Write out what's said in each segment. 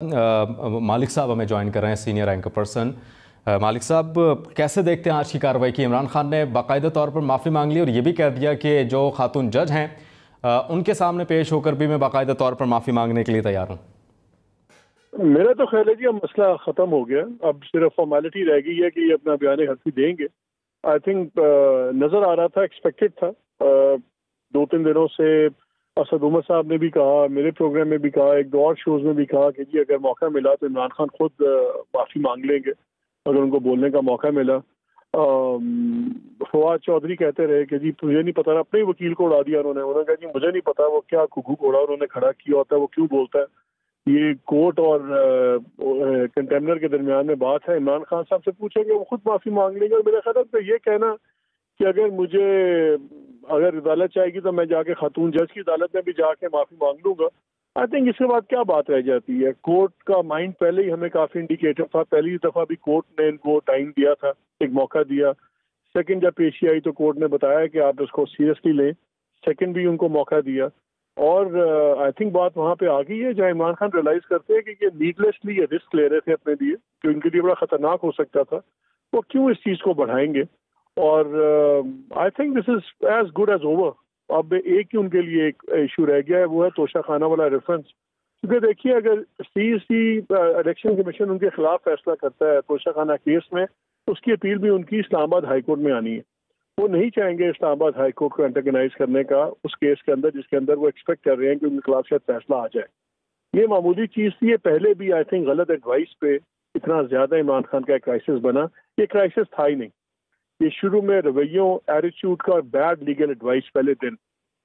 मालिक साहब हमें ज्वाइन कर रहे हैं, सीनियर एंकर पर्सन। मालिक साहब, कैसे देखते हैं आज की कार्रवाई की? इमरान खान ने बाकायदा तौर पर माफ़ी मांग ली और ये भी कह दिया कि जो खातून जज हैं उनके सामने पेश होकर भी मैं बाकायदा तौर पर माफ़ी मांगने के लिए तैयार हूँ। मेरा तो ख्याल है जी अब मसला ख़त्म हो गया, अब सिर्फ फॉर्मेलिटी रह गई है कि ये अपना बयान हल्फी देंगे। आई थिंक नज़र आ रहा था, एक्सपेक्टेड था। 2-3 दिनों से असद उमर साहब ने भी कहा, मेरे प्रोग्राम में भी कहा, एक दो और शोज़ में भी कहा कि जी अगर मौका मिला तो इमरान खान खुद माफ़ी मांग लेंगे अगर उनको बोलने का मौका मिला। फवाद चौधरी कहते रहे कि जी मुझे नहीं पता, अपने ही वकील को उड़ा दिया उन्होंने कहा जी मुझे नहीं पता वो क्या घुघू घोड़ा उन्होंने खड़ा किया होता है, वो क्यों बोलता है। ये कोर्ट और कंटेम्नर के दरमियान में बात है, इमरान खान साहब से पूछेंगे वो खुद माफ़ी मांग लेंगे। और मेरे ख्याल पे ये कहना कि अगर अदालत चाहेगी तो मैं जाके खातून जज की अदालत में भी जाके माफ़ी मांग लूंगा, आई थिंक इसके बाद क्या बात रह जाती है। कोर्ट का माइंड पहले ही हमें काफ़ी इंडिकेटर था, पहली दफ़ा भी कोर्ट ने इनको टाइम दिया था, एक मौका दिया। सेकंड जब पेशी आई तो कोर्ट ने बताया कि आप इसको सीरियसली लें, सेकंड भी उनको मौका दिया। और आई थिंक बात वहाँ पे आ गई है जहाँ इमरान खान रियलाइज़ करते हैं कि ये नीडलेसली ये रिस्क ले रहे थे अपने लिए, कि उनके लिए बड़ा ख़तरनाक हो सकता था, वो क्यों इस चीज़ को बढ़ाएंगे। और I think this is as good as over. अब एक ही उनके लिए एक इशू रह गया है, वो है तोशा खाना वाला रेफरेंस। क्योंकि देखिए अगर CEC इलेक्शन कमीशन उनके खिलाफ फैसला करता है तोशा खाना केस में, उसकी अपील भी उनकी इस्लामाबाद हाई कोर्ट में आनी है। वो नहीं चाहेंगे इस्लामाबाद हाई कोर्ट को एंटेगनाइज करने का उस केस के अंदर जिसके अंदर वो एक्सपेक्ट कर रहे हैं कि उनके खिलाफ शायद फैसला आ जाए। ये मामूली चीज़ थी, ये पहले भी आई थिंक गलत एडवाइस पे इतना ज़्यादा इमरान खान का क्राइसिस बना। ये क्राइसिस था ही नहीं, ये शुरू में रवैयों एटीट्यूड का बैड लीगल एडवाइस, पहले दिन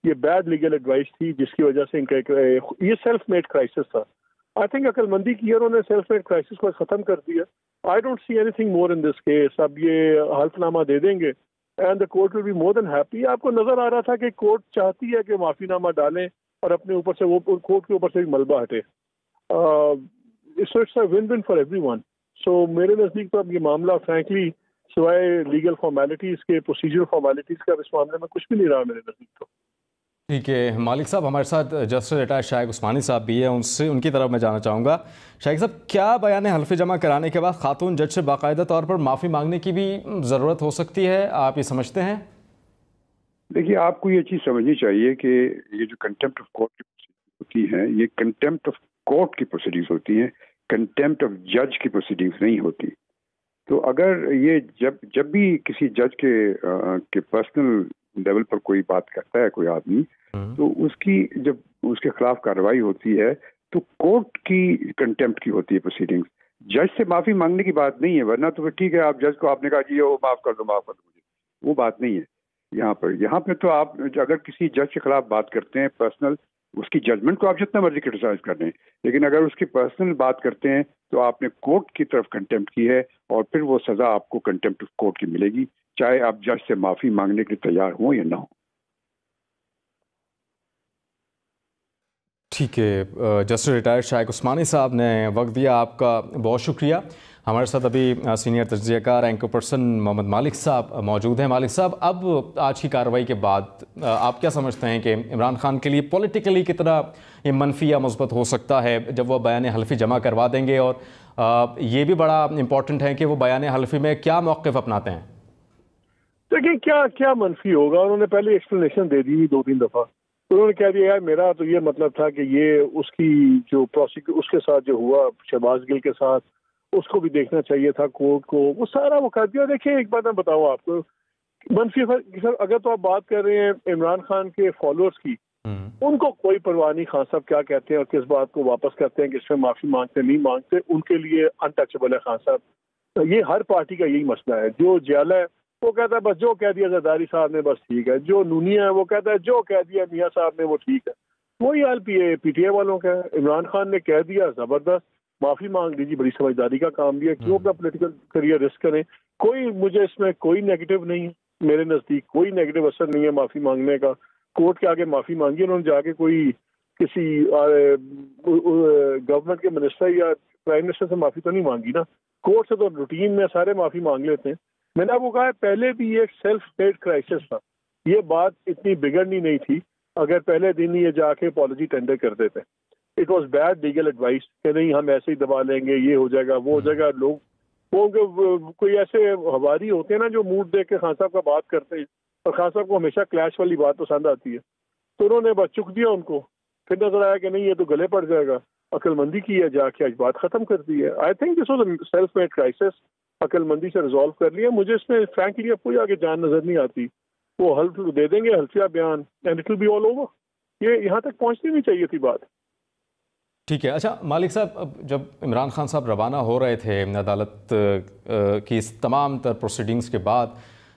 ये बैड लीगल एडवाइस थी जिसकी वजह से इनका ये सेल्फ मेड क्राइसिस था। आई थिंक अक्लमंदी की उन्होंने सेल्फ मेड क्राइसिस को ख़त्म कर दिया। I don't see anything more in this case. अब ये हल्फनामा दे देंगे and the court will be more than happy. आपको नजर आ रहा था कि कोर्ट चाहती है कि माफीनामा डालें और अपने ऊपर से वो कोर्ट के ऊपर से भी मलबा हटे। So it's a win win for everyone. So मेरे नज़दीक तो अब ये मामला फ्रैंकली सिवाय लीगल फॉर्मेलिटीज़ के, प्रोसीजर फॉर्मेलिटीज़ का इस मामले में कुछ भी नहीं रहा मेरे नज़दीक तो। ठीक है मालिक साहब, हमारे साथ जस्टिस रिटायर्ड शाइक उस्मानी साहब भी है, उनकी तरफ मैं जाना चाहूँगा। शाइक साहब, क्या बयान हल्फी जमा कराने के बाद खातून जज से बाकायदा तौर पर माफ़ी मांगने की भी ज़रूरत हो सकती है, आप ये समझते हैं? देखिए, आपको ये चीज़ समझनी चाहिए कि ये जो कंटेम्प्ट ऑफ कोर्ट की प्रोसीडिंग्स होती हैं, ये कंटेम्प्ट ऑफ कोर्ट की प्रोसीडिंग्स होती हैं, कंटेम्प्ट ऑफ जज की प्रोसीडिंग्स नहीं होती। तो अगर ये जब भी किसी जज के पर्सनल लेवल पर कोई बात करता है कोई आदमी, तो उसकी जब उसके खिलाफ कार्रवाई होती है तो कोर्ट की कंटेम्प्ट की होती है प्रोसीडिंग्स। जज से माफ़ी मांगने की बात नहीं है, वरना तो फिर ठीक है, आप जज को आपने कहा जी वो माफ़ कर दो मुझे, वो बात नहीं है। यहाँ पे तो आप अगर किसी जज के खिलाफ बात करते हैं पर्सनल, उसकी जजमेंट को आप जितना मर्जी क्रिटिसाइज कर रहे हैं, लेकिन अगर उसकी पर्सनल बात करते हैं तो आपने कोर्ट की तरफ कंटेम्प्ट की है और फिर वो सज़ा आपको कंटेम्प्ट ऑफ कोर्ट की मिलेगी, चाहे आप जज से माफ़ी मांगने के लिए तैयार हों या ना हो। ठीक है, जस्टिस रिटायर्ड शाइक उस्मानी साहब ने वक्त दिया, आपका बहुत शुक्रिया। हमारे साथ अभी सीनियर तज्ज़ियाकार एंकर पर्सन मोहम्मद मालिक साहब मौजूद हैं। मालिक साहब, अब आज की कार्रवाई के बाद आप क्या समझते हैं कि इमरान खान के लिए पॉलिटिकली कितना ये मनफी या मुस्बत हो सकता है जब वो बयान हल्फी जमा करवा देंगे, और ये भी बड़ा इम्पॉर्टेंट है कि वो बयान हल्फी में क्या मौक़िफ़ अपनाते हैं? देखिए क्या मनफी होगा, उन्होंने पहले एक्सप्लेनेशन दे दी 2-3 दफ़ा। उन्होंने कह दिया यार मेरा तो ये मतलब था कि ये उसकी जो उसके साथ जो हुआ शहबाज गिल के साथ, उसको भी देखना चाहिए था कोर्ट को, वो सारा वो कर दिया। देखिए एक बात मैं बताऊँ आपको, मनफी सर अगर तो आप बात कर रहे हैं इमरान खान के फॉलोअर्स की, उनको कोई परवाह नहीं खान साहब क्या कहते हैं और किस बात को वापस करते हैं, किसमें माफी मांगते नहीं मांगते, उनके लिए अनटचेबल है खान साहब। तो ये हर पार्टी का यही मसला है। जो जियाला है वो कहता है बस जो कह दिया जरदारी साहब ने बस ठीक है, जो नूनिया है वो कहता है जो कह दिया मियाँ साहब ने वो ठीक है। वही हाल PTI वालों का है। इमरान खान ने कह दिया जबरदस्त, माफी मांग लीजिए, बड़ी समझदारी का काम दिया, क्यों अपना पॉलिटिकल करियर रिस्क करें। कोई मुझे इसमें कोई नेगेटिव नहीं है, मेरे नजदीक कोई नेगेटिव असर नहीं है माफी मांगने का। कोर्ट के आगे माफी मांगी, उन्होंने जाके कोई किसी गवर्नमेंट के मिनिस्टर या प्राइम मिनिस्टर से माफी तो नहीं मांगी ना, कोर्ट से तो रूटीन में सारे माफी मांग लेते हैं। मैंने आपको कहा है पहले भी ये एक सेल्फ मेड क्राइसिस था, ये बात इतनी बिगड़नी नहीं थी अगर पहले दिन ये जाके अपॉलॉजी टेंडर कर देते। It was bed legal advice کہ نہیں ہم ایسے ہی دبا لیں گے, یہ ہو جائے گا, وہ ہو جائے گا. لوگ وہ کوئی ایسے ہواری ہوتے ہیں نا جو موڈ دیکھ کے خان صاحب کا بات کرتے ہیں, اور خان صاحب کو ہمیشہ کلیش والی بات پسند آتی ہے, تو انہوں نے بس چک دیا ان کو. پھر نظر آیا کہ نہیں یہ تو گلے پڑ جائے گا, عقل مندی کی ہے, جا کے آج بات ختم کر دی ہے. I think this was a self made crisis, عقل مندی سے ریزالو کر لیا. مجھے اس میں فرینکلی اب کوئی آگے جان نظر نہیں آتی. وہ حلف دے دیں گے, حلفیہ بیان, and it will be all over. یہ یہاں تک پہنچنی نہیں چاہیے تھی بات. ٹھیک ہے. اچھا مالک صاحب, جب عمران خان صاحب روانہ ہو رہے تھے عدالت کی اس تمام تر پروسیڈنگز کے بعد,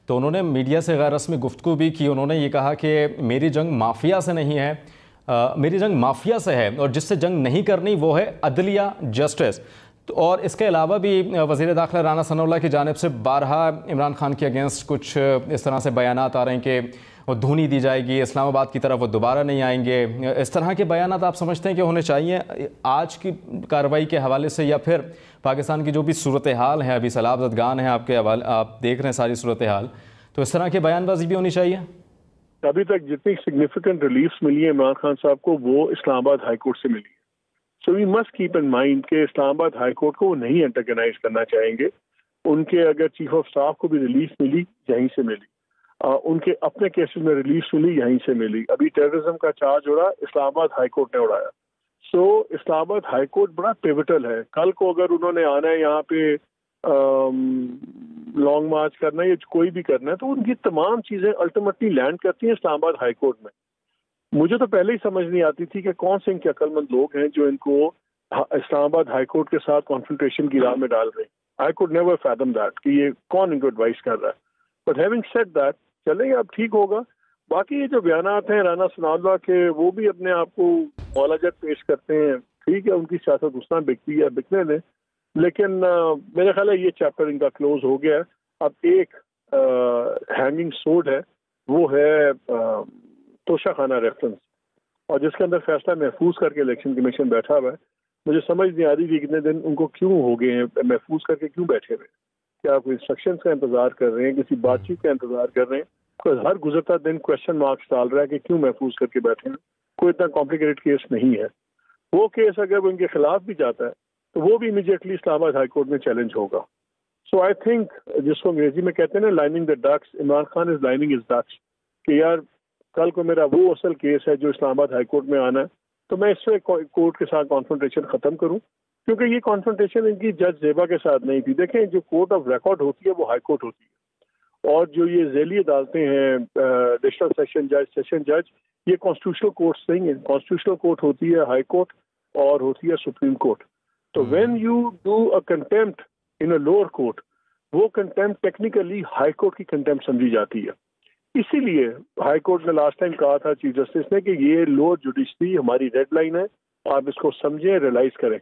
تو انہوں نے میڈیا سے غیر رسمی گفتگو بھی کی. انہوں نے یہ کہا کہ میری جنگ مافیا سے نہیں ہے, میری جنگ مافیا سے ہے, اور جس سے جنگ نہیں کرنی وہ ہے عدلیہ, جسٹس. اور اس کے علاوہ بھی وزیر داخلہ رانا ثناء اللہ کی جانب سے بارہا عمران خان کے اگینسٹ کچھ اس طرح سے بیانات آ رہے ہیں کہ وہ دھونی دی جائے گی, اسلام آباد کی طرف وہ دوبارہ نہیں آئیں گے. اس طرح کے بیانات آپ سمجھتے ہیں کہ ہونے چاہیے آج کی کارروائی کے حوالے سے, یا پھر پاکستان کی جو بھی صورتحال ہے, ابھی سیلاب زدگان ہیں آپ کے حوالے, آپ دیکھ رہے ہیں ساری صورتحال, تو اس طرح کے بیان بازی بھی ہونی چاہیے؟ ابھی تک جتنی سگنیفیکنٹ ریلیفس ملی ہے عمران خان صاحب کو وہ اسلام آباد ہائی کورٹ سے ملی ہے. So we must keep in mind کہ اسلام آباد ہائی کورٹ کو وہ نہیں انٹرگنائز کرنا چاہیں گے. ان کے اگر چیف آف اسٹاف کو بھی ریلیف ملی یہیں سے ملی, ان کے اپنے کیسز میں ریلیف ملی یہیں سے ملی. ابھی ٹیررزم کا چارج اڑا اسلام آباد ہائی کورٹ نے اڑایا. سو اسلام آباد ہائی کورٹ بڑا پیوٹل ہے. کل کو اگر انہوں نے آنا ہے یہاں پہ لانگ مارچ کرنا ہے یا کوئی بھی کرنا ہے, تو ان کی تمام چیزیں الٹیمیٹلی لینڈ کرتی ہیں اسلام آباد ہائی کورٹ میں. مجھے تو پہلے ہی سمجھ نہیں آتی تھی کہ کون سے ان کے عقل مند لوگ ہیں جو ان کو اسلام آباد ہائی کورٹ کے ساتھ کانفرنٹیشن کی راہ میں ڈال رہے ہیں. آئی کوڈ نیور فیدم دیٹ کہ یہ کون ان کو ایڈوائس کر رہا ہے. بٹ ہیونگ سیڈ دیٹ, چلیں اب ٹھیک ہوگا. باقی یہ جو بیانات ہیں رانا ثناء اللہ کے, وہ بھی اپنے آپ کو معالجت پیش کرتے ہیں. ٹھیک ہے, ان کی سیاست اس طرح بکتی ہے, بکنے دیں. لیکن میرا خیال ہے یہ چیپٹر ان کا کلوز ہو گیا ہے. اب ایک ہینگنگ سورڈ ہے, وہ ہے توشہ خانہ ریفرنس, اور جس کے اندر فیصلہ محفوظ کر کے الیکشن کمیشن بیٹھا ہوا ہے. مجھے سمجھ نہیں آ رہی کہ کتنے دن ان کو کیوں ہو گئے ہیں محفوظ کر کے کیوں بیٹھے ہوئے. کیا کوئی انسٹرکشنز کا انتظار کر رہے ہیں, کسی بات چیت کا انتظار کر رہے ہیں؟ کوئی ہر گزرتا دن کوشچن مارکس ڈال رہا ہے کہ کیوں محفوظ کر کے بیٹھے ہیں. کوئی اتنا کمپلیکیٹڈ کیس نہیں ہے. وہ کیس اگر وہ ان کے خلاف بھی جاتا ہے تو وہ بھی امیڈیٹلی اسلام آباد ہائی کورٹ میں چیلنج ہوگا. سو آئی تھنک جس کو انگریزی میں کہتے ہیں نا لائننگ دا ڈکس, عمران خان از لائننگ ہز ڈکس, کہ یار کل کو میرا وہ اصل کیس ہے جو اسلام آباد ہائی کورٹ میں آنا ہے, تو میں اس سے کورٹ کے ساتھ کانفرنٹیشن ختم کروں. کیونکہ یہ کانفرنٹیشن ان کی جج زیبا کے ساتھ نہیں تھی. دیکھیں جو کورٹ آف ریکارڈ ہوتی ہے وہ ہائی کورٹ ہوتی ہے, اور جو یہ ذیلی عدالتیں ہیں ڈسٹرکٹ سیشن جج, سیشن جج, یہ کانسٹیٹیوشنل کورٹس نہیں ہیں. کانسٹیٹیوشنل کورٹ ہوتی ہے ہائی کورٹ اور ہوتی ہے سپریم کورٹ. تو when you do a contempt in a lower court, وہ کنٹیمپٹ ٹیکنیکلی ہائی کورٹ کی کنٹیمپٹ سمجھی جاتی ہے. اسی لیے ہائی کورٹ نے لاسٹ ٹائم کہا تھا چیف جسٹس نے کہ یہ لوور جوڈیشری ہماری ریڈ لائن ہے, آپ اس کو سمجھیں, ریلائز کریں.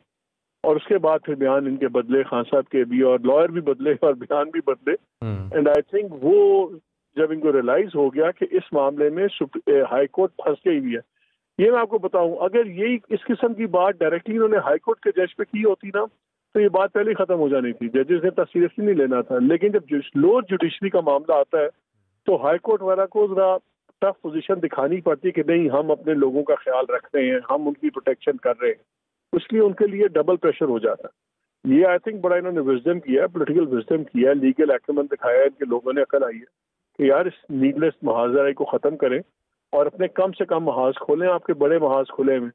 اور اس کے بعد پھر بیان ان کے بدلے, خان صاحب کے بھی, اور لائر بھی بدلے اور بیان بھی بدلے. اینڈ آئی تھنک وہ جب ان کو ریلائز ہو گیا کہ اس معاملے میں ہائی کورٹ پھنس گئی ہوئی ہے. یہ میں آپ کو بتاؤں, اگر یہی اس قسم کی بات ڈائریکٹلی انہوں نے ہائی کورٹ کے جج پہ کی ہوتی نا, تو یہ بات پہلے ہی ختم ہو جانی تھی. ججز نے سیریسلی نہیں لینا تھا. لیکن جب لوور جوڈیشری کا معاملہ آتا ہے تو ہائی کورٹ وغیرہ کو ذرا ٹف پوزیشن دکھانی پڑتی کہ نہیں ہم اپنے لوگوں کا خیال رکھ رہے ہیں, ہم ان کی پروٹیکشن کر رہے ہیں. اس لیے ان کے لیے ڈبل پریشر ہو جاتا ہے. یہ آئی تھنک بڑا انہوں نے وزڈم کیا ہے, پولیٹیکل وزڈم کیا ہے, لیگل ایکومن دکھایا ہے. ان کے لوگوں نے عقل آئی ہے کہ یار اس نیڈلیس محاذ کو ختم کریں اور اپنے کم سے کم محاذ کھولیں. آپ کے بڑے محاذ کھلے ہوئے,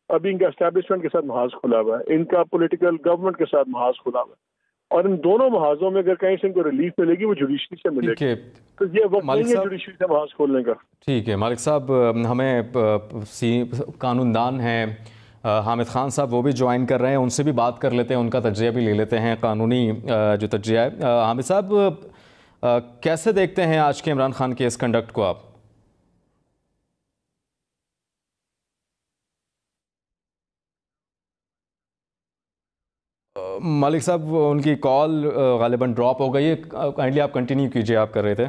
ابھی ان کا اسٹیبلشمنٹ کے ساتھ محاذ کھلا ہوا ہے, ان کا پولیٹیکل گورنمنٹ کے ساتھ محاذ کھلا ہوا ہے. اور ان دونوں محاذوں میں اگر کہیں سے ان کو ریلیف ملے گی وہ جوڈیشری سے ملے گی. تو یہ وقت نہیں ہے جوڈیشری سے محاذ کھولنے کا. ٹھیک ہے مالک صاحب, ہمیں قانون دان ہیں حامد خان صاحب, وہ بھی جوائن کر رہے ہیں, ان سے بھی بات کر لیتے ہیں, ان کا تجزیہ بھی لے لیتے ہیں, قانونی جو تجزیہ ہے. حامد صاحب کیسے دیکھتے ہیں آج کے عمران خان کے اس کنڈکٹ کو آپ؟ مالک صاحب ان کی کال غالباً ڈراپ ہو گئی ہے, کائنڈلی آپ کنٹینیو کیجئے, آپ کر رہے تھے.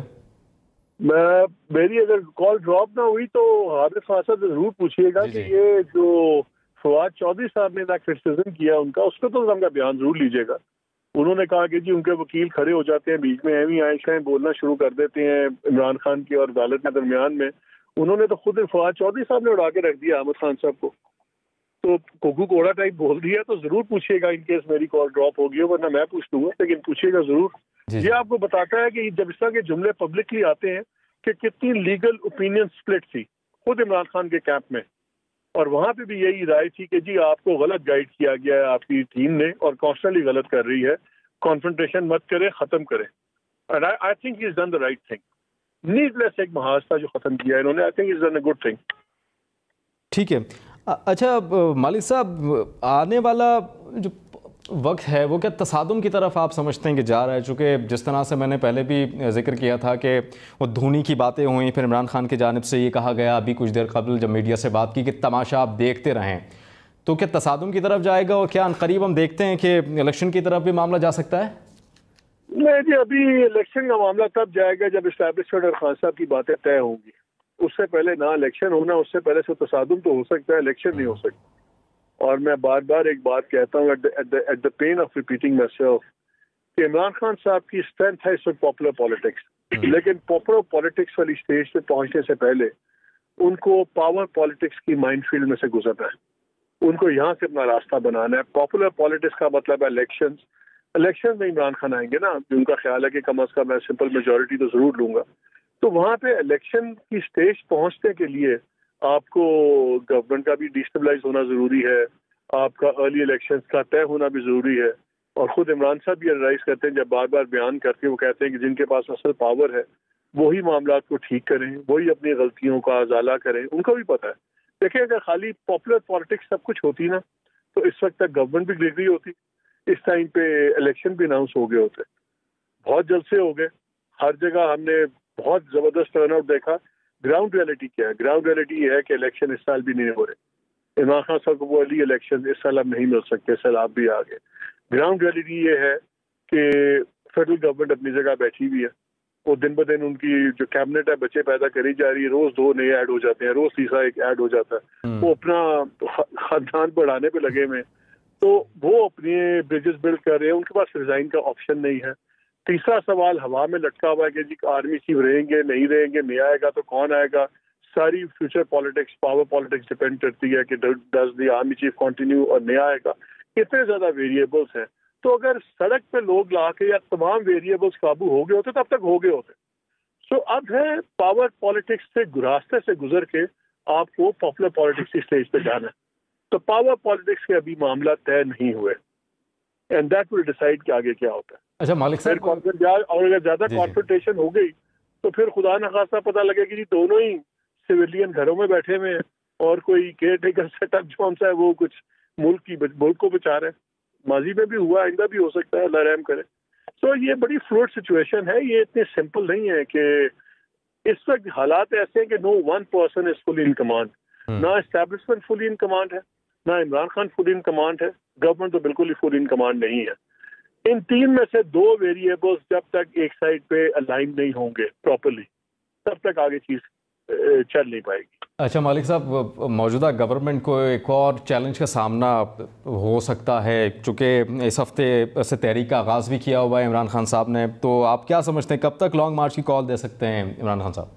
میری اگر کال ڈراپ نہ ہوئی تو حامد خان صاحب ضرور پوچھیے گا کہ یہ جو فواد چودھری صاحب نے کرٹیسزم کیا ان کا, اس پہ تو ہم کا بیان ضرور لیجیے گا. انہوں نے کہا کہ جی ان کے وکیل کھڑے ہو جاتے ہیں بیچ میں, ایویں آئیں بولنا شروع کر دیتے ہیں عمران خان کی اور عدالت کے درمیان میں. انہوں نے تو خود فواد چودھری صاحب نے اڑا کے رکھ دیا حامد خان صاحب کو. तो कोकू कोड़ा टाइप बोल दिया तो जरूर पूछिएगा, इन केस मेरी कॉल ड्रॉप होगी हो, वरना मैं पूछ लूंगा, लेकिन पूछिएगा जरूर। ये आपको बताता है कि जब इस तरह के जुमले पब्लिकली आते हैं कि कितनी लीगल ओपिनियन स्प्लिट थी खुद इमरान खान के कैंप में, और वहां पे भी यही राय थी कि जी आपको गलत गाइड किया गया है आपकी टीम ने और कॉन्स्टेंटली गलत कर रही है, कॉन्फ्रंटेशन मत करे, खत्म करे। And I think he is done the right thing. Needless एक महाज था जो खत्म किया इन्होंने, I think is done a good thing. ठीक है। अच्छा मालिक साहब, आने वाला जो वक्त है वो क्या तसादुम की तरफ आप समझते हैं कि जा रहा है? चूँकि जिस तरह से मैंने पहले भी जिक्र किया था कि वो धोनी की बातें हुई, फिर इमरान खान की जानिब से ये कहा गया अभी कुछ देर कबल जब मीडिया से बात की कि तमाशा आप देखते रहें, तो क्या तसादुम की तरफ जाएगा? और क्या अनकरीब हम देखते हैं कि इलेक्शन की तरफ भी मामला जा सकता है? नहीं जी, अभी इलेक्शन का मामला तब जाएगा जब इस्टेब्लिशमेंट और खान साहब की बातें तय होंगी। उससे पहले ना इलेक्शन होना, उससे पहले से तसादुम तो हो सकता है, इलेक्शन नहीं हो सकता। और मैं बार बार एक बात कहता हूँ at the pain of repeating my self कि इमरान खान साहब की स्ट्रेंथ है इस वक्त पॉपुलर पॉलिटिक्स, लेकिन पॉपुलर पॉलिटिक्स वाली स्टेज पे पहुंचने से पहले उनको पावर पॉलिटिक्स की माइनफील्ड में से गुजरना है। उनको यहाँ से अपना रास्ता बनाना है। पॉपुलर पॉलिटिक्स का मतलब है इलेक्शन में इमरान खान आएंगे ना, उनका ख्याल है कि कम अज कम मैं सिंपल मेजोरिटी तो जरूर लूंगा। तो वहां पे इलेक्शन की स्टेज पहुंचने के लिए आपको गवर्नमेंट का भी डिस्टेबलाइज होना जरूरी है, आपका अर्ली इलेक्शंस का तय होना भी जरूरी है। और खुद इमरान साहब भी एडवाइस करते हैं, जब बार बार बयान करके वो कहते हैं कि जिनके पास असल पावर है वही मामला को ठीक करें, वही अपनी गलतियों का अजाला करें। उनको भी पता है। देखिए, अगर खाली पॉपुलर पॉलिटिक्स सब कुछ होती ना तो इस वक्त तक गवर्नमेंट भी गिर गई होती, इस टाइम पे इलेक्शन भी अनाउंस हो गए होते, बहुत जल्द से हो गए। हर जगह हमने बहुत जबरदस्त टर्नआउट देखा। ग्राउंड रियलिटी क्या है? ग्राउंड रियलिटी ये है कि इलेक्शन इस साल भी नहीं हो रहे। इमरान खान साहब को बोली इलेक्शन इस साल अब नहीं मिल सकते, सैलाब भी आ गए। ग्राउंड रियलिटी ये है कि फेडरल गवर्नमेंट अपनी जगह बैठी हुई है, वो दिन ब दिन उनकी जो कैबिनेट है बच्चे पैदा करी जा रही है, रोज 2 नए ऐड हो जाते हैं, रोज तीसरा एक ऐड हो जाता है। वो अपना खानदान बढ़ाने पे लगे हुए, तो वो अपने ब्रिजेस बिल्ड कर रहे हैं, उनके पास रिजाइन का ऑप्शन नहीं है। तीसरा सवाल हवा में लटका हुआ है कि जी आर्मी चीफ रहेंगे नहीं रहेंगे, नहीं आएगा तो कौन आएगा। सारी future politics, power politics depend करती है कि does the army chief continue और नहीं आएगा। इतने ज्यादा वेरिएबल्स हैं, तो अगर सड़क पे लोग ला के या तमाम वेरिएबल्स काबू हो गए होते तब तक हो गए होते। सो अब है पावर पॉलिटिक्स से रास्ते से गुजर के आपको पॉपुलर पॉलिटिक्स की स्टेज पे जाना है। तो पावर पॉलिटिक्स के अभी मामला तय नहीं हुए, एंड दैट विल डिसाइड कि आगे क्या होता है। अच्छा मालिक साहब, और अगर ज्यादा कॉन्फ्रंटेशन हो गई तो फिर खुदा न खासा पता लगे कि जी दोनों ही सिविलियन घरों में बैठे हुए हैं और कोई केयर टेकर सेटअप जो सा है वो कुछ मुल्क को बचा रहे हैं। माजी में भी हुआ, आइंदा भी हो सकता है, अल्लाह रहम करे। सो ये बड़ी फ्लूइड सिचुएशन है, ये इतने सिंपल नहीं है कि इस वक्त हालात ऐसे हैं कि no one person is fully in command. ना एस्टैब्लिशमेंट फुली इन कमांड है, ना Imran Khan full in command है, गवर्नमेंट तो बिल्कुल ही फुल इन कमांड नहीं है। इन 3 में से 2 वेरिएबल्स जब तक एक साइड पे अलाइन नहीं होंगे प्रॉपर्ली तब तक आगे चीज चल नहीं पाएगी। अच्छा मालिक साहब, मौजूदा गवर्नमेंट को एक और चैलेंज का सामना हो सकता है, चूँकि इस हफ्ते से तहरीक का आगाज़ भी किया हुआ है इमरान खान साहब ने, तो आप क्या समझते हैं कब तक लॉन्ग मार्च की कॉल दे सकते हैं इमरान खान साहब?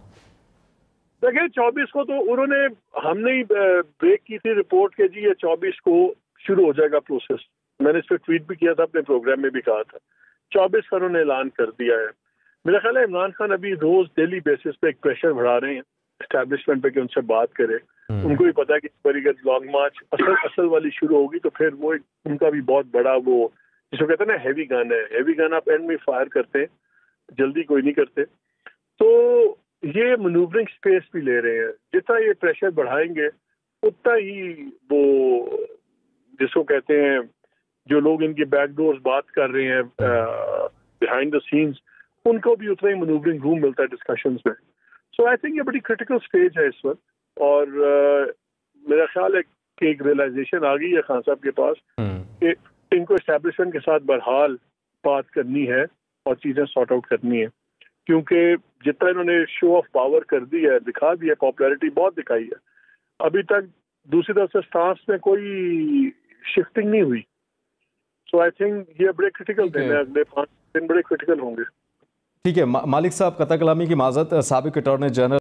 देखिए 24 को तो उन्होंने, हमने ही ब्रेक की थी रिपोर्ट के जी ये 24 को शुरू हो जाएगा प्रोसेस। मैंने इस पर ट्वीट भी किया था, अपने प्रोग्राम में भी कहा था। 24 का उन्होंने ऐलान कर दिया है। मेरा ख्याल है इमरान खान अभी रोज डेली बेसिस पे एक प्रेशर बढ़ा रहे हैं एस्टैब्लिशमेंट पे कि उनसे बात करे। उनको भी पता है कि इस बार अगर लॉन्ग मार्च असल वाली शुरू होगी तो फिर वो उनका भी बहुत बड़ा वो जिसको कहते हैं ना हैवी गन है। हैवी गन आप एंड में फायर करते हैं, जल्दी कोई नहीं करते। तो ये मनूवरिंग स्पेस भी ले रहे हैं। जितना ये प्रेशर बढ़ाएंगे उतना ही वो जिसको कहते हैं जो लोग इनके बैकडोर्स बात कर रहे हैं बिहाइंड द सीन्स, उनको भी उतना ही मनूवरिंग रूम मिलता है डिस्कशंस में। सो आई थिंक ये बड़ी क्रिटिकल स्टेज है इस वक्त, और मेरा ख्याल है कि एक रियलाइजेशन आ गई है खान साहब के पास कि इनको एस्टैब्लिशमेंट के साथ बहरहाल बात करनी है और चीज़ें सॉर्ट आउट करनी है, क्योंकि जितना इन्होंने शो ऑफ पावर कर दी है, दिखा दी है, पॉपुलैरिटी बहुत दिखाई है, अभी तक दूसरी तरफ से स्टांस में कोई शिफ्टिंग नहीं हुई। सो आई थिंक ये बड़े क्रिटिकल दिन है, अगले 5 दिन बड़े क्रिटिकल होंगे। ठीक है मालिक साहब, कतई कलामी की माज़रत। साबिक अटॉर्नी जनरल